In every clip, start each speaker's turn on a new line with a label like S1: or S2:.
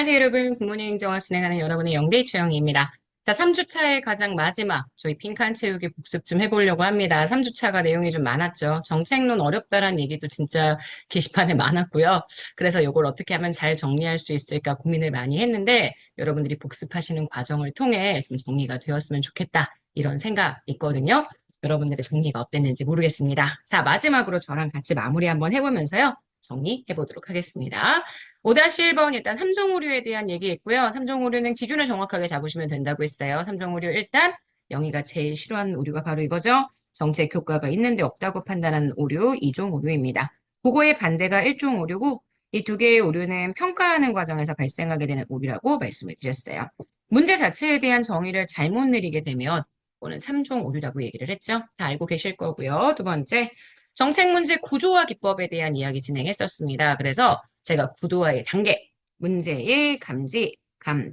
S1: 안녕하세요, 여러분. 굿모닝 행정을 진행하는 여러분의 영데이 최영희입니다. 자, 3주차의 가장 마지막, 저희 빈칸 채우기 복습 좀 해보려고 합니다. 3주차가 내용이 좀 많았죠. 정책론 어렵다라는 얘기도 진짜 게시판에 많았고요. 그래서 이걸 어떻게 하면 잘 정리할 수 있을까 고민을 많이 했는데, 여러분들이 복습하시는 과정을 통해 좀 정리가 되었으면 좋겠다. 이런 생각 있거든요. 여러분들의 정리가 어땠는지 모르겠습니다. 자, 마지막으로 저랑 같이 마무리 한번 해보면서요. 정리해 보도록 하겠습니다. 5-1번 일단 3종 오류에 대한 얘기했고요. 3종 오류는 기준을 정확하게 잡으시면 된다고 했어요. 3종 오류 일단 영희가 제일 싫어하는 오류가 바로 이거죠. 정책 효과가 있는데 없다고 판단하는 오류 2종 오류입니다. 그거의 반대가 1종 오류고 이 두 개의 오류는 평가하는 과정에서 발생하게 되는 오류라고 말씀을 드렸어요. 문제 자체에 대한 정의를 잘못 내리게 되면 이거는 3종 오류라고 얘기를 했죠. 다 알고 계실 거고요. 두 번째, 정책 문제 구조화 기법에 대한 이야기 진행했었습니다. 그래서 제가 구도화의 단계, 문제의 감지,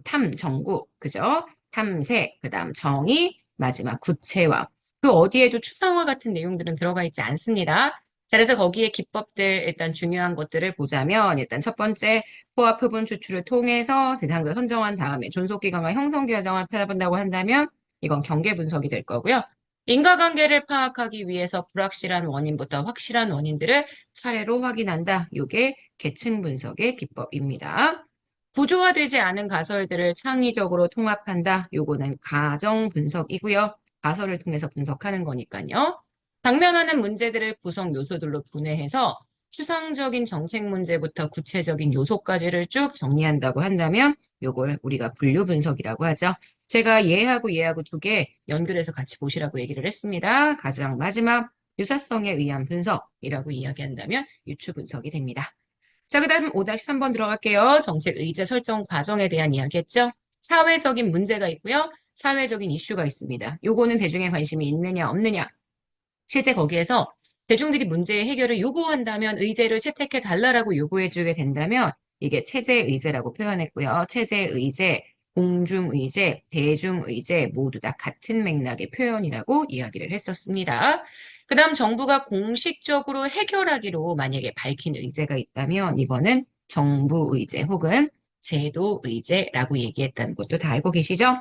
S1: 탐, 정구, 그죠? 탐색, 그 다음 정의, 마지막 구체화. 그 어디에도 추상화 같은 내용들은 들어가 있지 않습니다. 자, 그래서 거기에 기법들, 일단 중요한 것들을 보자면, 일단 첫 번째, 포화 표본 추출을 통해서 대상자 선정한 다음에 존속기간과 형성 과정을 찾아본다고 한다면, 이건 경계 분석이 될 거고요. 인과관계를 파악하기 위해서 불확실한 원인부터 확실한 원인들을 차례로 확인한다. 이게 계층 분석의 기법입니다. 구조화되지 않은 가설들을 창의적으로 통합한다. 요거는 가정 분석이고요. 가설을 통해서 분석하는 거니까요. 당면하는 문제들을 구성 요소들로 분해해서 추상적인 정책 문제부터 구체적인 요소까지를 쭉 정리한다고 한다면 요걸 우리가 분류 분석이라고 하죠. 제가 얘하고 두 개 연결해서 같이 보시라고 얘기를 했습니다. 가장 마지막 유사성에 의한 분석이라고 이야기한다면 유추 분석이 됩니다. 자, 그 다음 5-3번 들어갈게요. 정책 의제 설정 과정에 대한 이야기했죠. 사회적인 문제가 있고요. 사회적인 이슈가 있습니다. 요거는 대중의 관심이 있느냐 없느냐. 실제 거기에서 대중들이 문제의 해결을 요구한다면 의제를 채택해 달라라고 요구해주게 된다면 이게 체제 의제라고 표현했고요. 체제 의제, 공중의제, 대중의제 모두 다 같은 맥락의 표현이라고 이야기를 했었습니다. 그 다음 정부가 공식적으로 해결하기로 만약에 밝힌 의제가 있다면 이거는 정부의제 혹은 제도의제라고 얘기했다는 것도 다 알고 계시죠?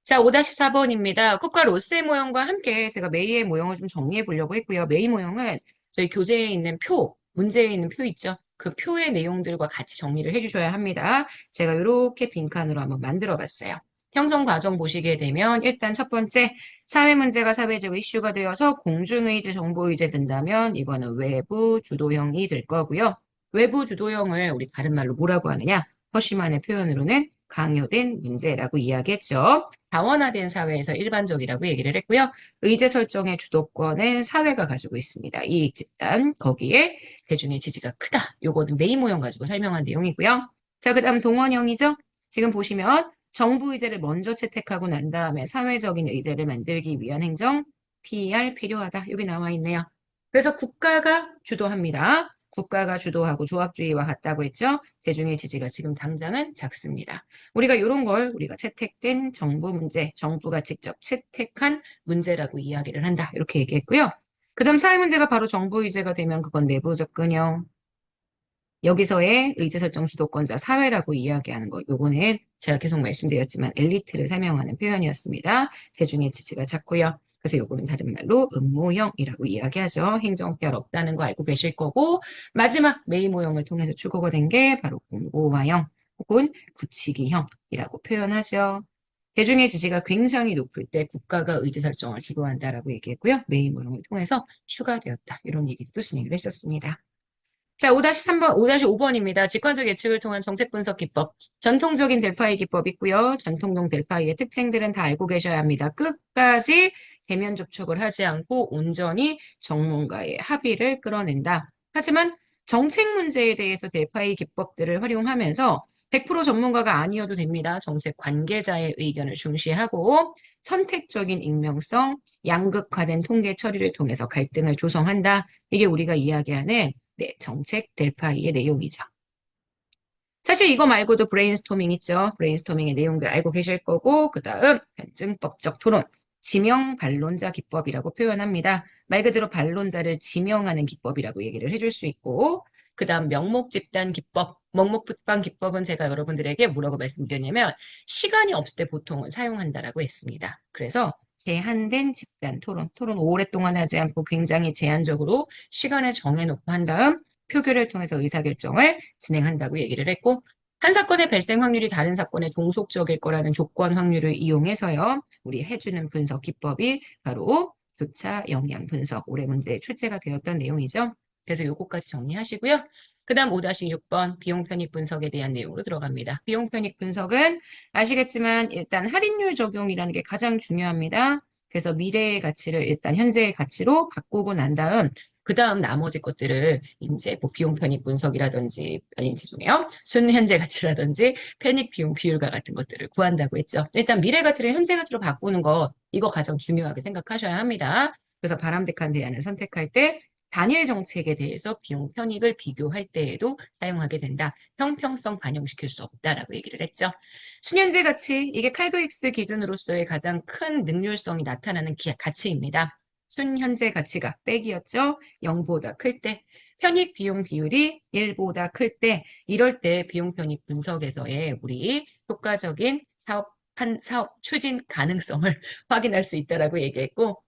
S1: 자, 5-4번입니다. 컵과 로스의 모형과 함께 제가 메이의 모형을 좀 정리해 보려고 했고요. 메이 모형은 저희 교재에 있는 표, 문제에 있는 표 있죠? 그 표의 내용들과 같이 정리를 해주셔야 합니다. 제가 이렇게 빈칸으로 한번 만들어 봤어요. 형성 과정 보시게 되면 일단 첫 번째, 사회 문제가 사회적 이슈가 되어서 공중의제, 정부의제 된다면 이거는 외부 주도형이 될 거고요. 외부 주도형을 우리 다른 말로 뭐라고 하느냐? 허쉬만의 표현으로는 강요된 문제라고 이야기했죠. 다원화된 사회에서 일반적이라고 얘기를 했고요. 의제 설정의 주도권은 사회가 가지고 있습니다. 이익 집단, 거기에 대중의 지지가 크다. 요거는 메이 모형 가지고 설명한 내용이고요. 자, 그 다음 동원형이죠. 지금 보시면 정부 의제를 먼저 채택하고 난 다음에 사회적인 의제를 만들기 위한 행정, PR 필요하다. 여기 나와 있네요. 그래서 국가가 주도합니다. 국가가 주도하고 조합주의와 같다고 했죠. 대중의 지지가 지금 당장은 작습니다. 우리가 이런 걸 우리가 채택된 정부 문제, 정부가 직접 채택한 문제라고 이야기를 한다. 이렇게 얘기했고요. 그 다음 사회 문제가 바로 정부 의제가 되면 그건 내부 접근형. 여기서의 의제 설정 주도권자 사회라고 이야기하는 것. 요거는 제가 계속 말씀드렸지만 엘리트를 설명하는 표현이었습니다. 대중의 지지가 작고요. 그래서 요거는 다른 말로 음모형이라고 이야기하죠. 행정PR 없다는 거 알고 계실 거고 마지막 메이 모형을 통해서 추구가 된 게 바로 공고화형 혹은 굳히기형이라고 표현하죠. 대중의 지지가 굉장히 높을 때 국가가 의제 설정을 주도한다라고 얘기했고요. 메이 모형을 통해서 추가되었다. 이런 얘기도 진행을 했었습니다. 자, 5-3번, 5-5번입니다. 직관적 예측을 통한 정책 분석 기법. 전통적인 델파이 기법 있고요. 전통용 델파이의 특징들은 다 알고 계셔야 합니다. 끝까지 대면 접촉을 하지 않고 온전히 전문가의 합의를 끌어낸다. 하지만 정책 문제에 대해서 델파이 기법들을 활용하면서 100% 전문가가 아니어도 됩니다. 정책 관계자의 의견을 중시하고 선택적인 익명성, 양극화된 통계 처리를 통해서 갈등을 조성한다. 이게 우리가 이야기하는 네, 정책 델파이의 내용이죠. 사실 이거 말고도 브레인스토밍 있죠. 브레인스토밍의 내용들 알고 계실 거고 그 다음 변증법적 토론, 지명 반론자 기법이라고 표현합니다. 말 그대로 반론자를 지명하는 기법이라고 얘기를 해줄 수 있고 그 다음 명목 집단 기법. 명목 집단 기법은 제가 여러분들에게 뭐라고 말씀드렸냐면 시간이 없을 때 보통은 사용한다라고 했습니다. 그래서 제한된 집단 토론. 토론 오랫동안 하지 않고 굉장히 제한적으로 시간을 정해놓고 한 다음 표결을 통해서 의사결정을 진행한다고 얘기를 했고 한 사건의 발생 확률이 다른 사건의 종속적일 거라는 조건 확률을 이용해서요. 우리 해주는 분석 기법이 바로 교차 영향 분석. 올해 문제에 출제가 되었던 내용이죠. 그래서 요거까지 정리하시고요. 그 다음 5-6번 비용 편익 분석에 대한 내용으로 들어갑니다. 비용 편익 분석은 아시겠지만 일단 할인율 적용이라는 게 가장 중요합니다. 그래서 미래의 가치를 일단 현재의 가치로 바꾸고 난 다음 그 다음 나머지 것들을 이제 뭐 비용 편익 분석이라든지 아니 죄송해요. 순현재 가치라든지 편익 비용 비율과 같은 것들을 구한다고 했죠. 일단 미래 가치를 현재 가치로 바꾸는 거 이거 가장 중요하게 생각하셔야 합니다. 그래서 바람직한 대안을 선택할 때 단일 정책에 대해서 비용 편익을 비교할 때에도 사용하게 된다. 형평성 반영시킬 수 없다라고 얘기를 했죠. 순현재 가치, 이게 칼도익스 기준으로서의 가장 큰 능률성이 나타나는 가치입니다. 순현재 가치가 백이었죠. 0보다 클 때. 편익 비용 비율이 1보다 클 때, 이럴 때 비용 편익 분석에서의 우리 효과적인 사업 추진 가능성을 확인할 수 있다라고 얘기했고,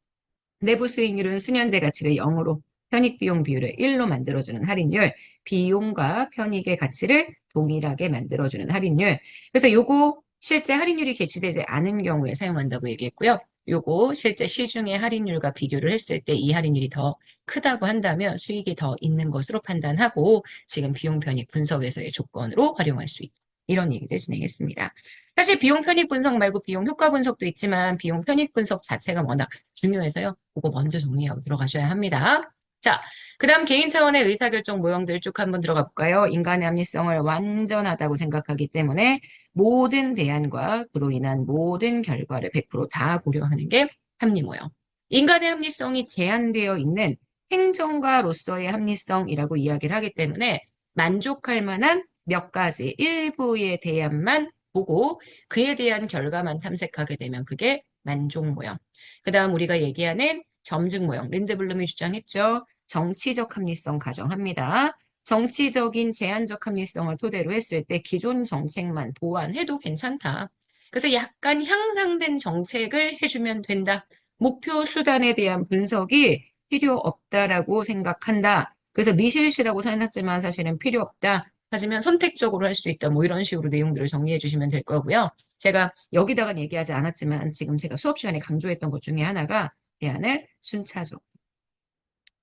S1: 내부 수익률은 순현재 가치를 0으로, 편익 비용 비율을 1로 만들어주는 할인율, 비용과 편익의 가치를 동일하게 만들어주는 할인율. 그래서 요거 실제 할인율이 개시되지 않은 경우에 사용한다고 얘기했고요. 요거 실제 시중의 할인율과 비교를 했을 때 이 할인율이 더 크다고 한다면 수익이 더 있는 것으로 판단하고 지금 비용 편익 분석에서의 조건으로 활용할 수 있다. 이런 얘기를 진행했습니다. 사실 비용 편익 분석 말고 비용 효과 분석도 있지만 비용 편익 분석 자체가 워낙 중요해서요. 그거 먼저 정리하고 들어가셔야 합니다. 자, 그 다음 개인 차원의 의사결정 모형들 쭉 한번 들어가 볼까요? 인간의 합리성을 완전하다고 생각하기 때문에 모든 대안과 그로 인한 모든 결과를 100%다 고려하는 게 합리 모형. 인간의 합리성이 제한되어 있는 행정가로서의 합리성이라고 이야기를 하기 때문에 만족할 만한 몇 가지 일부의 대안만 보고 그에 대한 결과만 탐색하게 되면 그게 만족 모형. 그 다음 우리가 얘기하는 점증 모형. 린드블룸이 주장했죠. 정치적 합리성 가정합니다. 정치적인 제한적 합리성을 토대로 했을 때 기존 정책만 보완해도 괜찮다. 그래서 약간 향상된 정책을 해주면 된다. 목표 수단에 대한 분석이 필요 없다라고 생각한다. 그래서 미실시라고 써놨지만 사실은 필요 없다. 하지만 선택적으로 할 수 있다. 뭐 이런 식으로 내용들을 정리해 주시면 될 거고요. 제가 여기다가 얘기하지 않았지만 지금 제가 수업 시간에 강조했던 것 중에 하나가 대안을 순차적,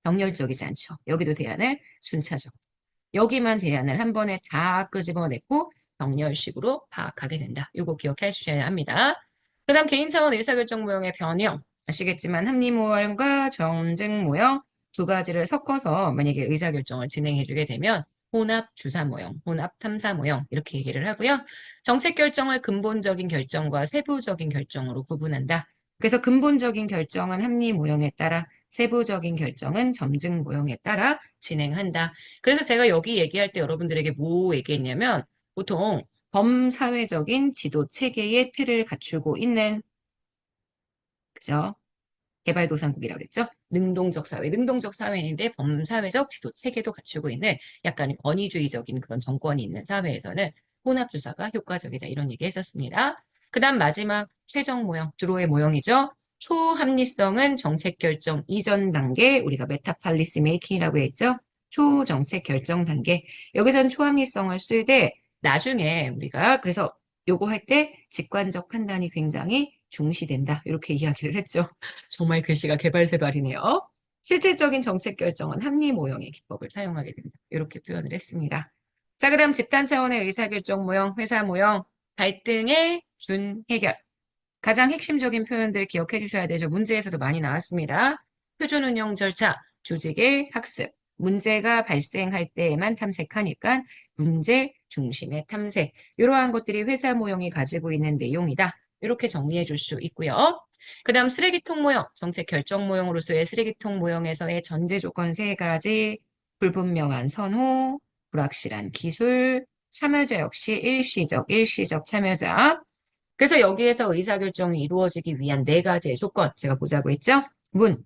S1: 병렬적이지 않죠. 여기도 대안을 순차적. 여기만 대안을 한 번에 다 끄집어냈고 병렬식으로 파악하게 된다. 이거 기억해 주셔야 합니다. 그 다음 개인 차원 의사결정 모형의 변형. 아시겠지만 합리 모형과 점증 모형 두 가지를 섞어서 만약에 의사결정을 진행해 주게 되면 혼합 주사 모형, 혼합 탐사 모형 이렇게 얘기를 하고요. 정책 결정을 근본적인 결정과 세부적인 결정으로 구분한다. 그래서 근본적인 결정은 합리 모형에 따라 세부적인 결정은 점증 모형에 따라 진행한다. 그래서 제가 여기 얘기할 때 여러분들에게 뭐 얘기했냐면 보통 범사회적인 지도 체계의 틀을 갖추고 있는 그죠? 개발도상국이라고 그랬죠? 능동적 사회, 능동적 사회인데 범사회적 지도 체계도 갖추고 있는 약간 권위주의적인 그런 정권이 있는 사회에서는 혼합주사가 효과적이다 이런 얘기 했었습니다. 그 다음 마지막 최종 모형, 주로의 모형이죠. 초합리성은 정책 결정 이전 단계, 우리가 메타팔리시 메이킹이라고 했죠. 초정책 결정 단계. 여기서는 초합리성을 쓸 때 나중에 우리가 그래서 요거 할 때 직관적 판단이 굉장히 중시된다. 이렇게 이야기를 했죠. 정말 글씨가 개발세발이네요. 실질적인 정책 결정은 합리 모형의 기법을 사용하게 된다. 이렇게 표현을 했습니다. 자, 그다음 집단 차원의 의사결정 모형, 회사 모형, 갈등의 준 해결. 가장 핵심적인 표현들 기억해 주셔야 되죠. 문제에서도 많이 나왔습니다. 표준 운영 절차, 조직의 학습, 문제가 발생할 때에만 탐색하니까 문제 중심의 탐색. 이러한 것들이 회사 모형이 가지고 있는 내용이다. 이렇게 정리해 줄 수 있고요. 그 다음 쓰레기통 모형, 정책 결정 모형으로서의 쓰레기통 모형에서의 전제 조건 세 가지, 불분명한 선호, 불확실한 기술, 참여자 역시 일시적 참여자. 그래서 여기에서 의사결정이 이루어지기 위한 네 가지의 조건, 제가 보자고 했죠? 문,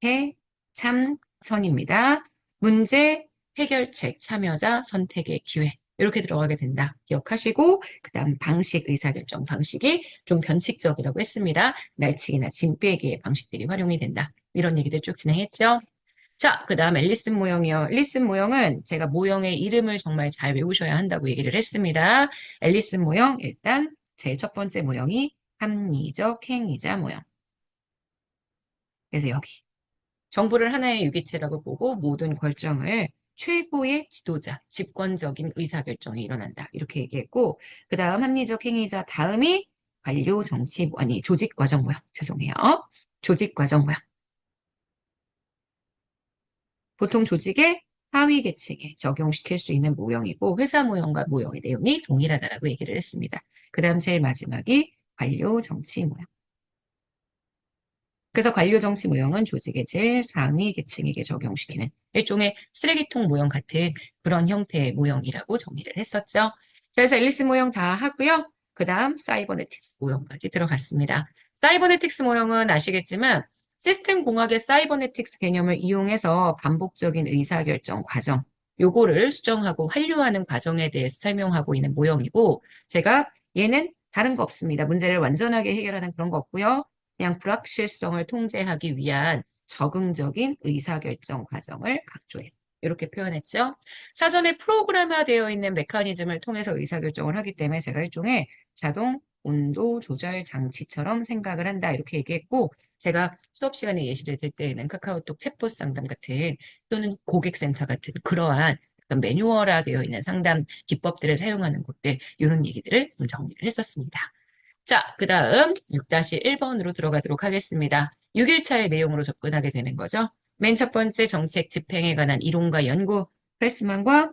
S1: 해, 참, 선입니다. 문제, 해결책, 참여자, 선택의 기회. 이렇게 들어가게 된다. 기억하시고, 그 다음 방식, 의사결정 방식이 좀 변칙적이라고 했습니다. 날치기나 짐 빼기의 방식들이 활용이 된다. 이런 얘기들 쭉 진행했죠. 자, 그 다음 앨리슨 모형이요. 앨리슨 모형은 제가 모형의 이름을 정말 잘 외우셔야 한다고 얘기를 했습니다. 앨리슨 모형, 일단 제일 첫 번째 모형이 합리적 행위자 모형. 그래서 여기 정부를 하나의 유기체라고 보고 모든 결정을 최고의 지도자, 집권적인 의사결정이 일어난다. 이렇게 얘기했고, 그 다음 합리적 행위자 다음이 관료 정치, 아니, 조직과정 모형. 죄송해요. 조직과정 모형. 보통 조직의 하위 계층에 적용시킬 수 있는 모형이고, 회사 모형과 모형의 내용이 동일하다라고 얘기를 했습니다. 그 다음 제일 마지막이 관료 정치 모형. 그래서 관료 정치 모형은 조직의 제일 상위 계층에게 적용시키는 일종의 쓰레기통 모형 같은 그런 형태의 모형이라고 정리를 했었죠. 자, 그래서 앨리스 모형 다 하고요. 그 다음 사이버네틱스 모형까지 들어갔습니다. 사이버네틱스 모형은 아시겠지만 시스템 공학의 사이버네틱스 개념을 이용해서 반복적인 의사결정 과정, 요거를 수정하고 완료하는 과정에 대해서 설명하고 있는 모형이고, 제가 얘는 다른 거 없습니다. 문제를 완전하게 해결하는 그런 거 없고요. 그냥 불확실성을 통제하기 위한 적응적인 의사결정 과정을 강조해. 이렇게 표현했죠. 사전에 프로그램화되어 있는 메커니즘을 통해서 의사결정을 하기 때문에 제가 일종의 자동 온도 조절 장치처럼 생각을 한다. 이렇게 얘기했고, 제가 수업 시간에 예시를 들 때에는 카카오톡 챗봇 상담 같은 또는 고객센터 같은 그러한 매뉴얼화되어 있는 상담 기법들을 사용하는 곳들, 이런 얘기들을 좀 정리를 했었습니다. 자, 그 다음 6-1번으로 들어가도록 하겠습니다. 6일차의 내용으로 접근하게 되는 거죠. 맨 첫 번째 정책 집행에 관한 이론과 연구, 프레스만과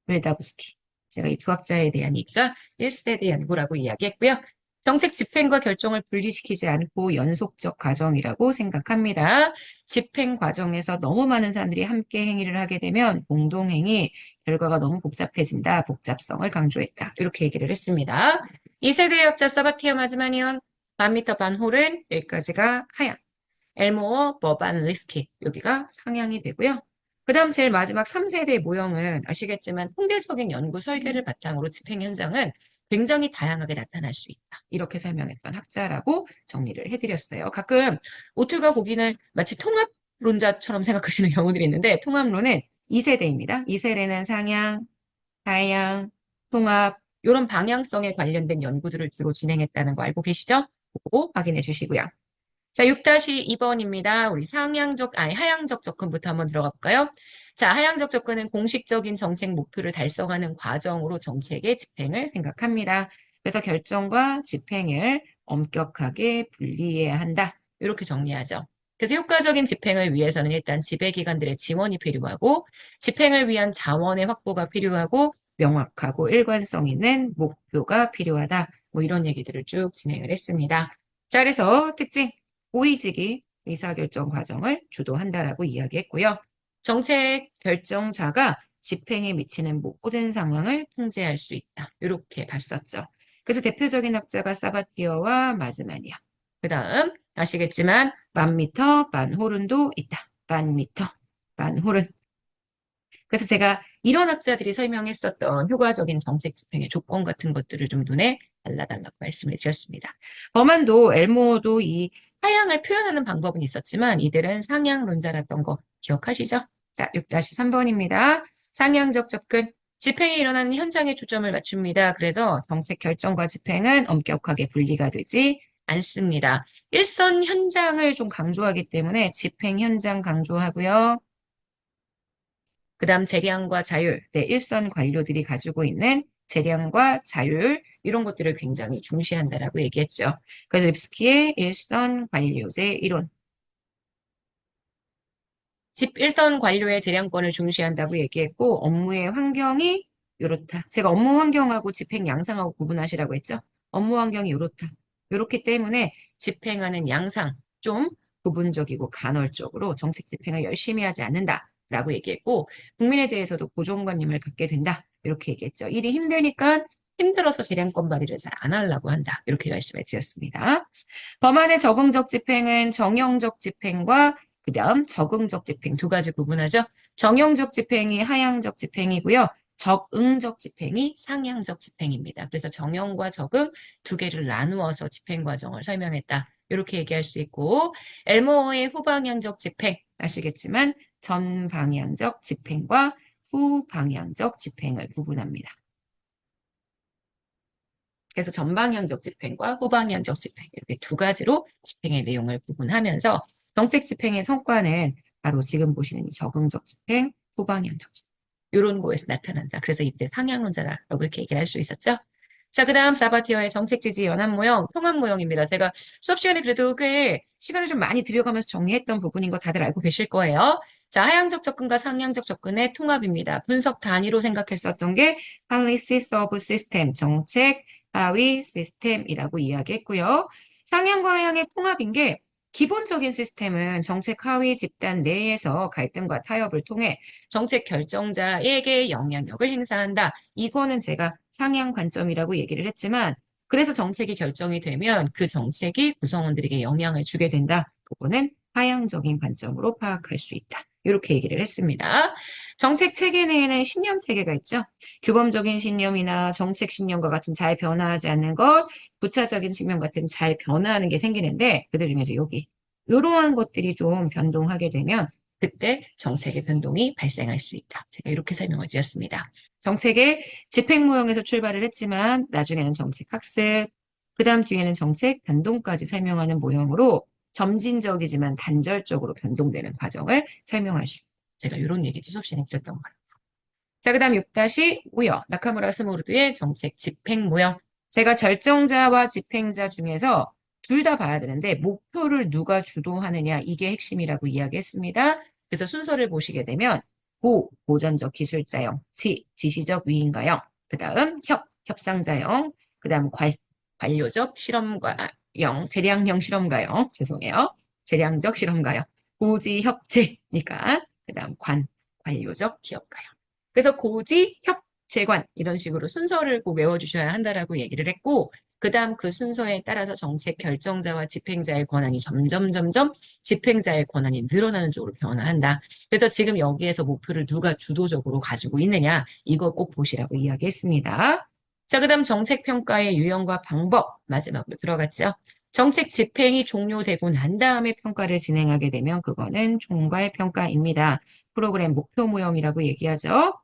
S1: 웰다부스키. 제가 이 두 학자에 대한 얘기가 1세대 연구라고 이야기했고요. 정책 집행과 결정을 분리시키지 않고 연속적 과정이라고 생각합니다. 집행 과정에서 너무 많은 사람들이 함께 행위를 하게 되면 공동행위 결과가 너무 복잡해진다. 복잡성을 강조했다. 이렇게 얘기를 했습니다. 2세대 학자 사바티아 마즈마니언, 반미터 반홀은 여기까지가 하향. 엘모어, 버반, 리스키 여기가 상향이 되고요. 그 다음 제일 마지막 3세대 모형은 아시겠지만 통계적인 연구 설계를 바탕으로 집행 현장은 굉장히 다양하게 나타날 수 있다. 이렇게 설명했던 학자라고 정리를 해드렸어요. 가끔 오투가 고기는 마치 통합론자처럼 생각하시는 경우들이 있는데 통합론은 2세대입니다. 2세대는 상향, 하향, 통합 이런 방향성에 관련된 연구들을 주로 진행했다는 거 알고 계시죠? 그거 확인해 주시고요. 자, 6-2번입니다. 우리 하향적 접근부터 한번 들어가 볼까요? 자, 하향적 접근은 공식적인 정책 목표를 달성하는 과정으로 정책의 집행을 생각합니다. 그래서 결정과 집행을 엄격하게 분리해야 한다. 이렇게 정리하죠. 그래서 효과적인 집행을 위해서는 일단 지배기관들의 지원이 필요하고 집행을 위한 자원의 확보가 필요하고 명확하고 일관성 있는 목표가 필요하다. 뭐 이런 얘기들을 쭉 진행을 했습니다. 자, 그래서 특징. 고위직이 의사결정 과정을 주도한다라고 이야기했고요. 정책 결정자가 집행에 미치는 모든 상황을 통제할 수 있다. 이렇게 봤었죠. 그래서 대표적인 학자가 사바티어와 마즈만이야. 그 다음 아시겠지만 반미터, 반호른도 있다. 반미터, 반호른. 그래서 제가 이런 학자들이 설명했었던 효과적인 정책 집행의 조건 같은 것들을 좀 눈에 달라달라고 말씀을 드렸습니다. 버만도 엘모도 이 하향을 표현하는 방법은 있었지만 이들은 상향론자랐던 거 기억하시죠? 자, 6-3번입니다. 상향적 접근. 집행이 일어나는 현장에 초점을 맞춥니다. 그래서 정책 결정과 집행은 엄격하게 분리가 되지 않습니다. 일선 현장을 좀 강조하기 때문에 집행 현장 강조하고요. 그 다음 재량과 자율, 네, 일선 관료들이 가지고 있는 재량과 자율 이런 것들을 굉장히 중시한다라고 얘기했죠. 그래서 립스키의 일선 관료제 이론. 일선 관료의 재량권을 중시한다고 얘기했고 업무의 환경이 이렇다. 제가 업무 환경하고 집행 양상하고 구분하시라고 했죠. 업무 환경이 이렇다. 이렇기 때문에 집행하는 양상 좀 부분적이고 간헐적으로 정책 집행을 열심히 하지 않는다. 라고 얘기했고 국민에 대해서도 고정관념을 갖게 된다. 이렇게 얘기했죠. 일이 힘드니까 힘들어서 재량권 발휘를 잘 안 하려고 한다. 이렇게 말씀을 드렸습니다. 법안의 적응적 집행은 정형적 집행과 그 다음 적응적 집행 두 가지 구분하죠. 정형적 집행이 하향적 집행이고요. 적응적 집행이 상향적 집행입니다. 그래서 정형과 적응 두 개를 나누어서 집행 과정을 설명했다. 이렇게 얘기할 수 있고 엘모어의 후방향적 집행 아시겠지만 전방향적 집행과 후방향적 집행을 구분합니다. 그래서 전방향적 집행과 후방향적 집행 이렇게 두 가지로 집행의 내용을 구분하면서 정책 집행의 성과는 바로 지금 보시는 이 적응적 집행, 후방향적 집행 이런 거에서 나타난다. 그래서 이때 상향론자라고 이렇게 얘기를 할 수 있었죠. 자, 그 다음 사바티어의 정책 지지 연합 모형, 통합 모형입니다. 제가 수업 시간에 그래도 꽤 시간을 좀 많이 들여가면서 정리했던 부분인 거 다들 알고 계실 거예요. 자, 하향적 접근과 상향적 접근의 통합입니다. 분석 단위로 생각했었던 게 Analysis of System, 정책, 하위 시스템이라고 이야기했고요. 상향과 하향의 통합인 게 기본적인 시스템은 정책 하위 집단 내에서 갈등과 타협을 통해 정책 결정자에게 영향력을 행사한다. 이거는 제가 상향 관점이라고 얘기를 했지만 그래서 정책이 결정이 되면 그 정책이 구성원들에게 영향을 주게 된다. 그거는 하향적인 관점으로 파악할 수 있다. 이렇게 얘기를 했습니다. 정책 체계 내에는 신념 체계가 있죠. 규범적인 신념이나 정책 신념과 같은 잘 변화하지 않는 것, 부차적인 측면 같은 잘 변화하는 게 생기는데 그들 중에서 여기 이러한 것들이 좀 변동하게 되면 그때 정책의 변동이 발생할 수 있다. 제가 이렇게 설명을 드렸습니다. 정책의 집행 모형에서 출발을 했지만 나중에는 정책 학습, 그 다음 뒤에는 정책 변동까지 설명하는 모형으로 점진적이지만 단절적으로 변동되는 과정을 설명할 수 있다. 제가 이런 얘기도 수업 시간에 드렸던 것 같아요. 자, 그 다음 6-5요. 나카무라 스모르드의 정책 집행 모형. 제가 결정자와 집행자 중에서 둘 다 봐야 되는데 목표를 누가 주도하느냐 이게 핵심이라고 이야기했습니다. 그래서 순서를 보시게 되면 고전적 기술자형, 지시적 위인가형, 그 다음 협상자형, 그 다음 관료적 실험가형, 재량형 실험가형, 죄송해요. 재량적 실험가형, 고지협제니까 그 다음 관료적 기업가형. 그래서 고지, 협, 재관 이런 식으로 순서를 꼭 외워주셔야 한다라고 얘기를 했고 그 다음 그 순서에 따라서 정책 결정자와 집행자의 권한이 점점 집행자의 권한이 늘어나는 쪽으로 변화한다. 그래서 지금 여기에서 목표를 누가 주도적으로 가지고 있느냐 이거 꼭 보시라고 이야기했습니다. 자, 그 다음 정책평가의 유형과 방법 마지막으로 들어갔죠. 정책 집행이 종료되고 난 다음에 평가를 진행하게 되면 그거는 총괄평가입니다. 프로그램 목표 모형이라고 얘기하죠.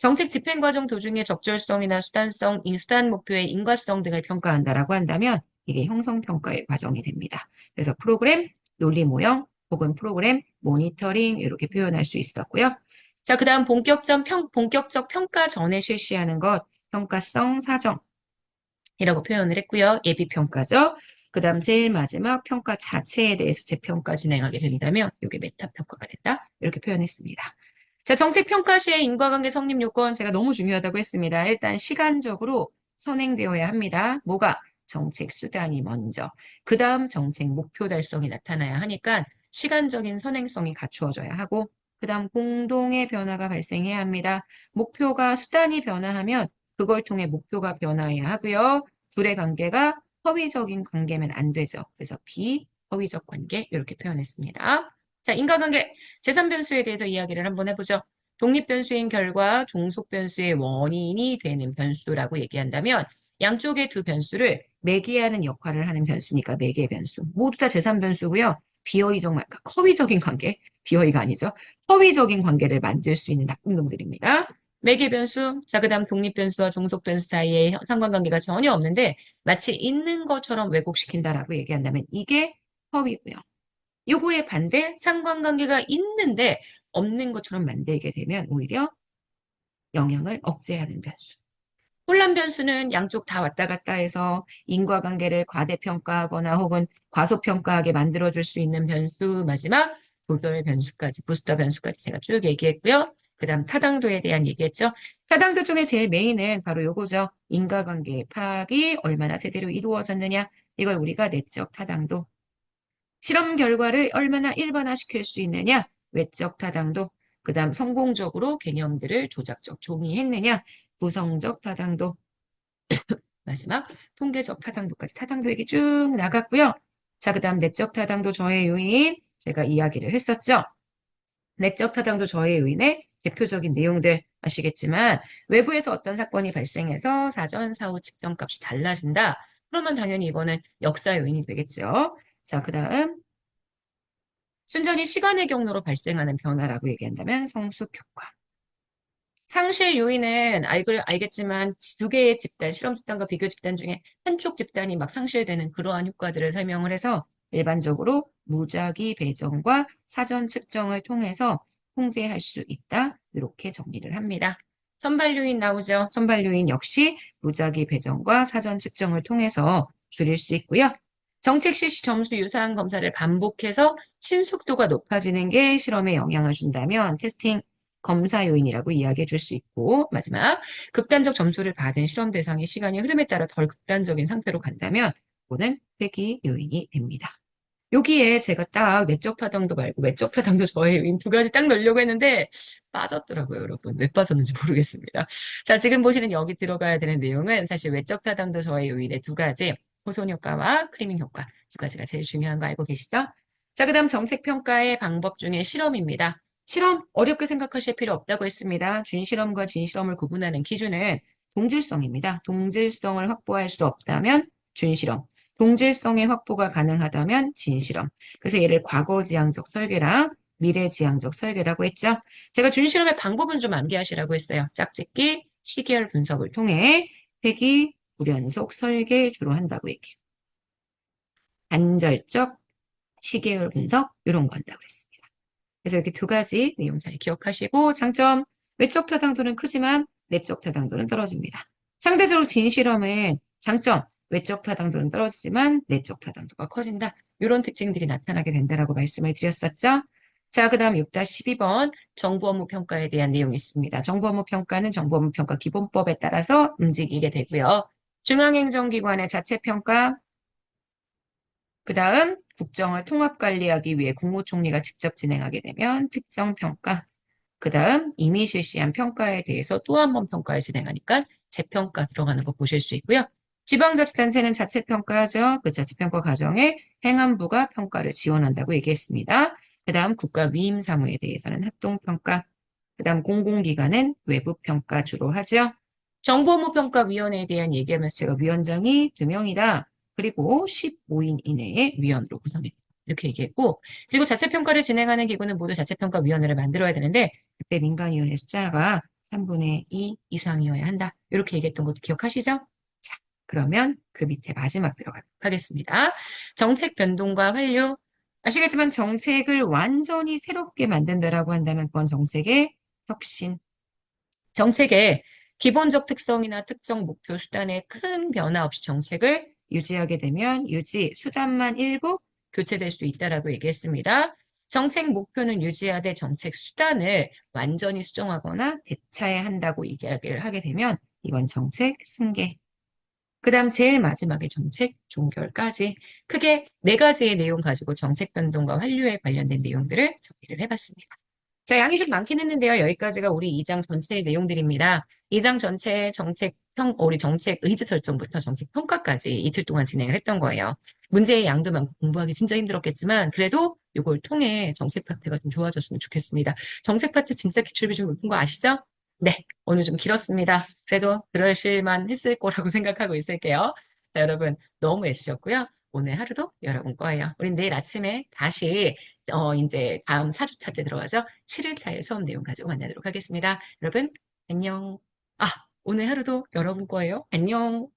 S1: 정책 집행 과정 도중에 적절성이나 수단성, 수단 목표의 인과성 등을 평가한다라고 한다면 이게 형성평가의 과정이 됩니다. 그래서 프로그램 논리 모형 혹은 프로그램 모니터링 이렇게 표현할 수 있었고요. 자, 그 다음 본격적 평가 전에 실시하는 것 평가성 사정이라고 표현을 했고요. 예비평가죠. 그 다음 제일 마지막 평가 자체에 대해서 재평가 진행하게 된다면 이게 메타평가가 된다. 이렇게 표현했습니다. 자, 정책평가 시의 인과관계 성립 요건 제가 너무 중요하다고 했습니다. 일단 시간적으로 선행되어야 합니다. 뭐가? 정책 수단이 먼저. 그 다음 정책 목표 달성이 나타나야 하니까 시간적인 선행성이 갖추어져야 하고 그 다음 공동의 변화가 발생해야 합니다. 목표가 수단이 변화하면 그걸 통해 목표가 변화해야 하고요. 둘의 관계가 허위적인 관계면 안 되죠. 그래서 비허위적 관계 이렇게 표현했습니다. 자, 인과관계 제3변수에 대해서 이야기를 한번 해보죠. 독립변수인 결과 종속변수의 원인이 되는 변수라고 얘기한다면 양쪽의 두 변수를 매개하는 역할을 하는 변수니까 매개변수. 모두 다 제3변수고요. 비허위적, 그러니까 허위적인 관계, 비허위가 아니죠. 허위적인 관계를 만들 수 있는 나쁜 놈들입니다. 매개변수, 자, 그 다음 독립변수와 종속변수 사이에 상관관계가 전혀 없는데 마치 있는 것처럼 왜곡시킨다라고 얘기한다면 이게 허위고요. 요거의 반대 상관관계가 있는데 없는 것처럼 만들게 되면 오히려 영향을 억제하는 변수. 혼란 변수는 양쪽 다 왔다 갔다 해서 인과관계를 과대평가하거나 혹은 과소평가하게 만들어줄 수 있는 변수 마지막 조절 변수까지 부스터 변수까지 제가 쭉 얘기했고요. 그 다음 타당도에 대한 얘기했죠. 타당도 중에 제일 메인은 바로 요거죠. 인과관계의 파악이 얼마나 제대로 이루어졌느냐. 이걸 우리가 내적 타당도 실험 결과를 얼마나 일반화시킬 수 있느냐, 외적 타당도, 그 다음 성공적으로 개념들을 조작적 종이했느냐, 구성적 타당도, 마지막 통계적 타당도까지 타당도 얘기 쭉 나갔고요. 자, 그 다음 내적 타당도 저의 요인, 제가 이야기를 했었죠. 내적 타당도 저해 요인의 대표적인 내용들 아시겠지만 외부에서 어떤 사건이 발생해서 사전 사후 측정값이 달라진다. 그러면 당연히 이거는 역사 요인이 되겠죠. 자, 그다음 순전히 시간의 경로로 발생하는 변화라고 얘기한다면 성숙 효과. 상실 요인은 알겠지만 두 개의 집단, 실험 집단과 비교 집단 중에 한쪽 집단이 막 상실되는 그러한 효과들을 설명을 해서 일반적으로 무작위 배정과 사전 측정을 통해서 통제할 수 있다. 이렇게 정리를 합니다. 선발 요인 나오죠. 선발 요인 역시 무작위 배정과 사전 측정을 통해서 줄일 수 있고요. 정책 실시 점수 유사한 검사를 반복해서 친숙도가 높아지는 게 실험에 영향을 준다면 테스팅 검사 요인이라고 이야기해 줄 수 있고, 마지막, 극단적 점수를 받은 실험 대상의 시간이 흐름에 따라 덜 극단적인 상태로 간다면, 그거는 회귀 요인이 됩니다. 여기에 제가 딱 내적 타당도 말고 외적 타당도 저의 요인 두 가지 딱 넣으려고 했는데 빠졌더라고요, 여러분. 왜 빠졌는지 모르겠습니다. 자, 지금 보시는 여기 들어가야 되는 내용은 사실 외적 타당도 저의 요인의 두 가지, 호손 효과와 크리밍 효과 두 가지가 제일 중요한 거 알고 계시죠? 자, 그다음 정책 평가의 방법 중에 실험입니다. 실험 어렵게 생각하실 필요 없다고 했습니다. 준실험과 진실험을 구분하는 기준은 동질성입니다. 동질성을 확보할 수 없다면 준실험, 동질성의 확보가 가능하다면 진실험. 그래서 얘를 과거지향적 설계랑 미래지향적 설계라고 했죠. 제가 준실험의 방법은 좀 암기하시라고 했어요. 짝짓기, 시계열 분석을 통해 회귀, 불연속 설계 주로 한다고 얘기해요. 단절적 시계열 분석 이런 거 한다고 그랬습니다. 그래서 이렇게 두 가지 내용 잘 기억하시고 장점, 외적 타당도는 크지만 내적 타당도는 떨어집니다. 상대적으로 진실험은 장점, 외적 타당도는 떨어지지만 내적 타당도가 커진다. 이런 특징들이 나타나게 된다라고 말씀을 드렸었죠. 자, 그 다음 6-12번 정부 업무 평가에 대한 내용이 있습니다. 정부 업무 평가는 정부 업무 평가 기본법에 따라서 움직이게 되고요. 중앙행정기관의 자체 평가, 그 다음 국정을 통합관리하기 위해 국무총리가 직접 진행하게 되면 특정평가, 그 다음 이미 실시한 평가에 대해서 또 한 번 평가를 진행하니까 재평가 들어가는 거 보실 수 있고요. 지방자치단체는 자체평가하죠. 그 자체평가 과정에 행안부가 평가를 지원한다고 얘기했습니다. 그 다음 국가위임사무에 대해서는 합동평가, 그 다음 공공기관은 외부평가 주로 하죠. 정보업무평가위원회에 대한 얘기하면서 제가 위원장이 2명이다. 그리고 15인 이내의 위원으로 구성했다. 이렇게 얘기했고, 그리고 자체평가를 진행하는 기구는 모두 자체평가위원회를 만들어야 되는데, 그때 민간위원회 숫자가 3분의 2 이상이어야 한다. 이렇게 얘기했던 것도 기억하시죠? 자, 그러면 그 밑에 마지막 들어가도록 하겠습니다. 정책 변동과 환류. 아시겠지만 정책을 완전히 새롭게 만든다라고 한다면 그건 정책의 혁신. 정책의 기본적 특성이나 특정 목표 수단에 큰 변화 없이 정책을 유지하게 되면 유지 수단만 일부 교체될 수 있다라고 얘기했습니다. 정책 목표는 유지하되 정책 수단을 완전히 수정하거나 대체해야 한다고 이야기를 하게 되면 이건 정책 승계. 그 다음 제일 마지막에 정책 종결까지 크게 네 가지의 내용 가지고 정책 변동과 환류에 관련된 내용들을 정리를 해봤습니다. 자, 양이 좀 많긴 했는데요. 여기까지가 우리 2장 전체의 내용들입니다. 2장 전체 우리 정책 의지 설정부터 정책 평가까지 이틀 동안 진행을 했던 거예요. 문제의 양도 많고 공부하기 진짜 힘들었겠지만 그래도 이걸 통해 정책 파트가 좀 좋아졌으면 좋겠습니다. 정책 파트 진짜 기출비 좀 높은 거 아시죠? 네, 오늘 좀 길었습니다. 그래도 그러실만 했을 거라고 생각하고 있을게요. 자, 여러분 너무 애쓰셨고요. 오늘 하루도 여러분 거예요. 우린 내일 아침에 다시 이제 다음 4주차째 들어가죠. 7일차의 수업 내용 가지고 만나도록 하겠습니다. 여러분, 안녕. 아, 오늘 하루도 여러분 거예요. 안녕.